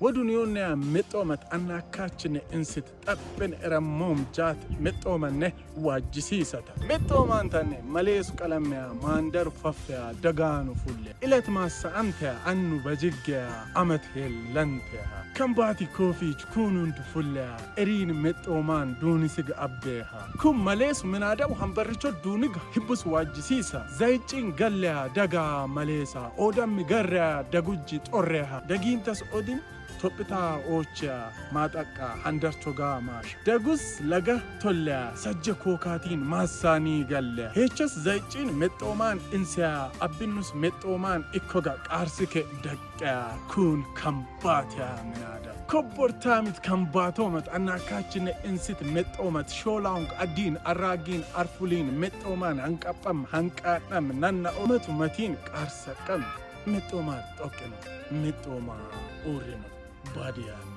ودنيونا متومت أنا كاتشن إنست تبين إرموم جات متومنه واجسيسة متومان تاني مليس كلامي ماندر ففيا دغانو فله إلت ما سأنت أنو بجيجيا أمت هلنتها كم باتي كوفي تكونون تفله إرين متومان دوني سيج أبديها كم مليس من آدم هم بريشة دونيج هبوس واجسيسة زيتين قلها دغا مليسا أودم مغرة دغوجي تورها دغين تس أودين توبتا اوچا ماتاقا اندرتوغا ماش دغوس لغا تولا سجكوكاتين ماساني غل هيچس زيچين متومان انسا ابينوس متومان اكوغا قارسكه دقا كون كمباتيا منادا كوبورتامت كمباتومت اناكاچن انست متومت شولاون ادين اراغين ارفولين متومان انقطم هنقاطم ننا اومت متين قارسكم متومان توكن متومان اورينو Badiyan.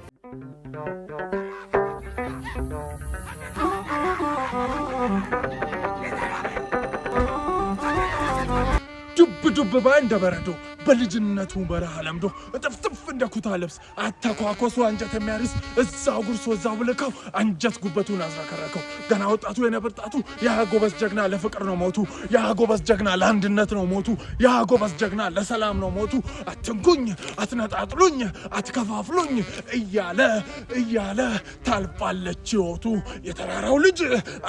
دب باند بردو بلجنته برا لمدو تفتف عندك طالبس اتاكواكوسو انجت ميارس እዛው ጉርሶ እዛው ብለከው አንጀት ጉበቱን አዝራከረከው ገና ወጣቱ የነበርጣቱ ያ ጎበዝ ጀግና ለፍቅር ነው ሞቱ ያ ጎበዝ ጀግና ለአንድነት ነው ሞቱ ያ ጎበዝ ጀግና ለሰላም ነው ሞቱ አትንኩኝ አትነጣጥሉኝ አትከፋፍሉኝ እያለ ታልፋለች ህይወቱ የተራራው ልጅ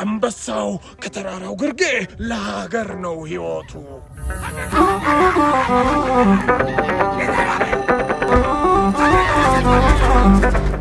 አንበሳው ከተራራው ግርጌ ለሀገር ነው ህይወቱ Let's go.